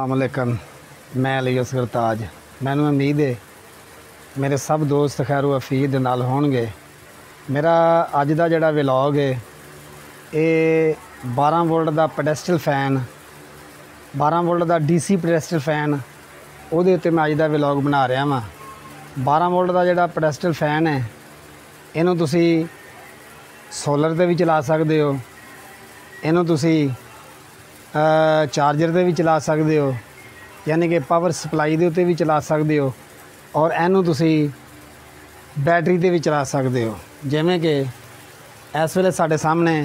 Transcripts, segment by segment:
अस्सलामुअलैकुम, मैं अली सरताज। मैनू उम्मीद है मेरे सब दोस्त खैर हफीज़ दे नाल होणगे। मेरा अज दा जिहड़ा व्लॉग है ये 12 वोल्ट का पेडेस्टल फैन, 12 वोल्ट का DC पेडेस्टल फैन, उहदे उत्ते मैं अज दा व्लॉग बना रहा वां। 12 वोल्ट का जिहड़ा पेडेस्टल फैन है इहनूं तुसीं सोलर ते भी चला सकदे हो, इहनूं तुसीं चार्जर ते भी चला सकते हो, यानी कि पावर सप्लाई के उत्ते भी चला सकते हो, और इनू तुसी बैटरी ते भी चला सकते हो। जिमें कि इस वेले साढ़े सामने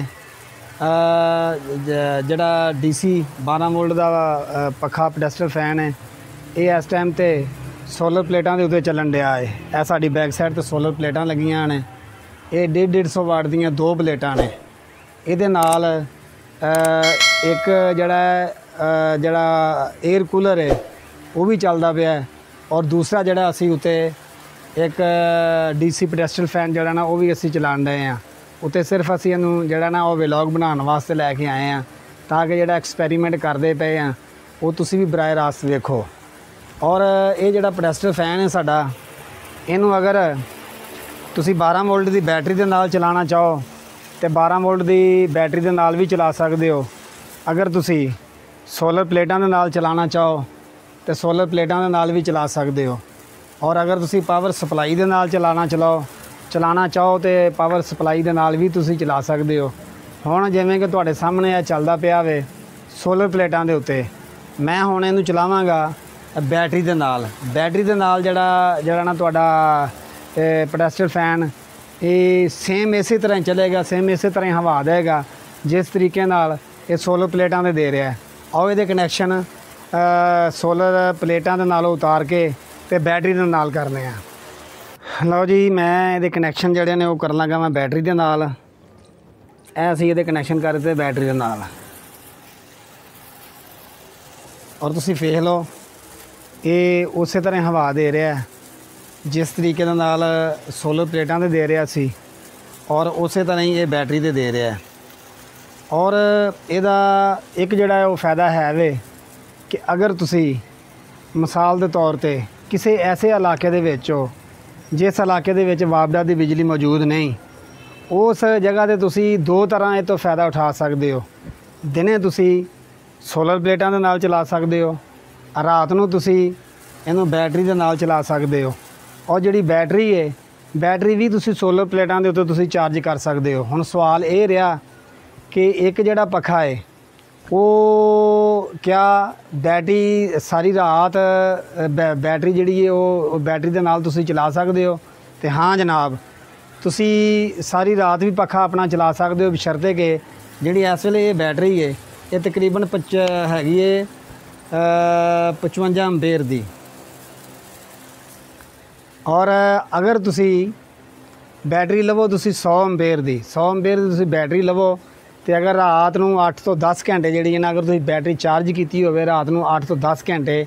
जड़ा DC 12 वोल्ट का पखा पेडेस्टल फैन है, ये इस टाइम ते सोलर प्लेटां दे उत्ते चलन डया है। यह साडी बैक साइड ते सोलर प्लेटां लगियां ने, ये 150 वाट दीयां 2 प्लेटां ने। इहदे नाल एक जड़ा एयर कूलर है वो भी चलता पाया, और दूसरा जड़ा असी उत्ते एक DC पेडेस्टल फैन जड़ा ना वो भी असी चलान रहे हैं। उत्ते सिर्फ असी इनू जड़ा ना वो व्लॉग बनाने वास्ते लैके आए हैं, ताकि जड़ा एक्सपैरीमेंट करते पे हैं वो तुसी भी बराह रास्त देखो। और ये जड़ा पेडेस्टल फैन है साडा, इनू अगर तुसी 12 वोल्ट की बैटरी के नाल चलाना चाहो तो 12 वोल्ट की बैटरी के नाल भी चला सकते हो। अगर तुसी सोलर प्लेटां दे नाल चलाना चाहो तो सोलर प्लेटां दे नाल भी चला सकते हो, और अगर तुसी पावर सप्लाई दे नाल चलाना चाहो तो पावर सप्लाई दे नाल भी तुसी चला सकते हो। हुण जिवें कि तुहाडे सामने यह चलदा पिया वे सोलर प्लेटां दे उत्ते, मैं हुण इहनूं चलावांगा बैटरी दे नाल। बैटरी दे नाल जड़ा ना तुहाडा पेडेस्टल फैन ये सेम इस तरह ही चलेगा, सेम इस तरह ही हवा देगा जिस तरीके नाल ये सोलर प्लेटां दे रहा है। आओ ये कनैक्शन सोलर प्लेटां दे नाल उतार के ते बैटरी दे नाल करने हैं। लो जी, मैं ये कनैक्शन जड़े ने वो कर लगा मैं बैटरी दे नाल। ऐसे ये कनैक्शन कर दिते बैटरी दे नाल, और तुसीं वेख लो ये उस तरह हवा दे रहा है जिस तरीके नाल सोलर प्लेटां दे रहा सी, और उस तरह ही ये बैटरी दे रहा है। और इहदा एक जिहड़ा है वो फ़ायदा है वे कि अगर तुसी मिसाल के तौर पर किसी ऐसे इलाके दे विच हो जिस इलाके दे विच वापडा की बिजली मौजूद नहीं, उस जगह ते तुसी दो तरह ये तो फ़ायदा उठा सकते हो। दिने तुसी सोलर प्लेटां दे नाल चला सकते हो, रात नूं तुसी इहनूं बैटरी दे नाल चला सकते हो। और जिहड़ी बैटरी है, बैटरी भी तुसी सोलर प्लेटां दे उत्ते तुसी चार्ज कर सकते हो। हुण सवाल ये रहा कि एक जिहड़ा पखा है वो क्या बैटरी सारी रात बैटरी जिहड़ी है वो बैटरी दे नाल तुसी चला सकते हो? तो हाँ जनाब, तुसी सारी रात भी पखा अपना चला सकते हो, बशर्ते कि जिहड़ी इस वेले ये बैटरी है ये तकरीबन हैगी है 55 एम्पेयर दी। और अगर तुसी बैटरी लवो तुसी 100 एम्पेयर दी, 100 एम्पेयर दी तुसी बैटरी लवो, तो अगर रात नूं 8 तो 10 घंटे जी ना अगर तुसी बैटरी चार्ज की होवे रात नूं 8 तो 10 घंटे,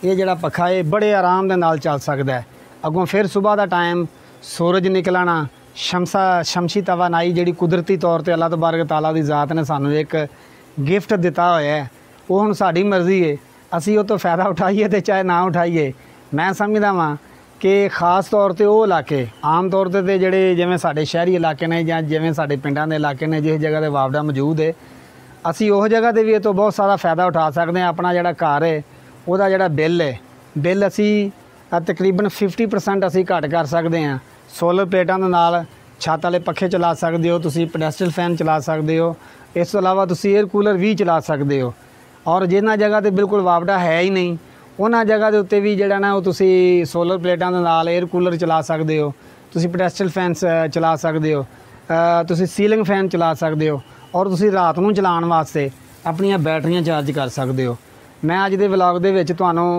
ये जिहड़ा पखा है बड़े आराम दे नाल चल सकदा है। अगों फिर सुबह का टाइम सूरज निकलना, शमसी तवानाई जिहड़ी कुदरती तौर पर अल्लाह तबारक तआला दी ज़ात ने सानू एक गिफ्ट दिता होया है, वो हुण साडी मर्जी है असी वो तो फ़ायदा उठाइए तो चाहे ना उठाइए। मैं समझदा वां कि खास तौर पर वो इलाके आम तौर पर तो जोड़े जिमें साढ़े शहरी इलाके ने या जिमें साढ़े पिंडां दे इलाके ने जिस जगह पर वापडा मौजूद है, असी उस जगह पर भी तो बहुत सारा फ़ायदा उठा सकते हैं। अपना जोड़ा घर है वह जोड़ा बिल है, बिल असी तकरीबन 50% असी घट कर सकते हैं। सोलर प्लेटां दे नाल छत वाले पखे चला सकते हो, तुसी पेडेस्टल फैन चला सकते हो, इस तो अलावा तुसी एयर कूलर भी चला सकते हो। और जिन्हां जगह पर बिल्कुल वापडा है ही नहीं उन्हां जगह के उत्ते भी जिहड़ा ना वो तुसी सोलर प्लेटां दे नाल एयर कूलर चला सकते हो, तुसी पेडेस्टल फैन चला सकते हो, तुसी सीलिंग फैन चला सकते हो, और तुसी रात नूं चलाउण वास्ते अपनियां बैटरियां चार्ज कर सकते हो। मैं अज दे व्लॉग दे विच तुहानूं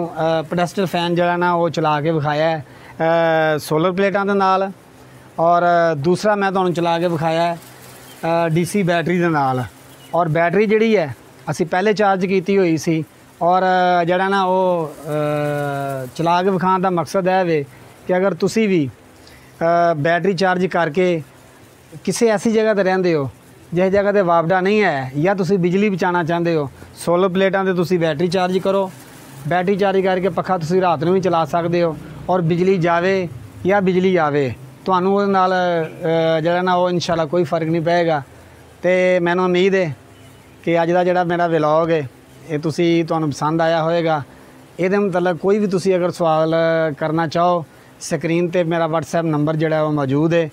पेडेस्टल फैन जिहड़ा ना वो चला के विखाया है सोलर प्लेटां दे नाल, और दूसरा मैं तुहानूं चला के विखाया है DC बैटरी दे नाल। और बैटरी जिहड़ी है असी पहले चार्ज की हुई सी, और जड़ा ना वो चला के विखाने का मकसद है वे कि अगर तुसी भी बैटरी चार्ज करके किसी ऐसी जगह पर रहिंदे हो जिस जगह पर वापडा नहीं है, या तुसी बिजली बचाना चाहते हो, सोलर प्लेटां ते तुसी बैटरी चार्ज करो, बैटरी चार्ज करके पखा तुसीं रात नूं भी चला सकते हो और बिजली जावे या बिजली आवे तुहानूं उहदे नाल जिहड़ा ना वो इंशाल्लाह कोई फ़र्क नहीं पेगा। तो मैनूं उम्मीद है कि अज दा जिहड़ा मेरा व्लॉग है ये तुहानूं पसंद आया होएगा। ਇਹਦੇ मतलब कोई भी तुसी अगर सवाल करना चाहो स्क्रीन ते मेरा WhatsApp नंबर जोड़ा वो मौजूद है।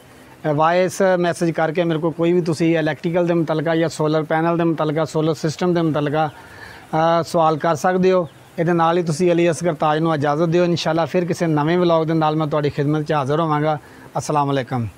वॉइस मैसेज करके मेरे को कोई भी तुसी इलैक्ट्रिकल के मुतलका या सोलर पैनल के मुतलका सोलर सिस्टम के मुतलका सवाल कर सकते हो। ये नाल ही तुसी अली असगर ताज नूं इजाज़त दिओ। इंशाल्लाह फिर किसी नवे व्लॉग के नाल मैं तुहाडी खिदमत च हाज़र होवांगा। अस्सलाम वालेकुम।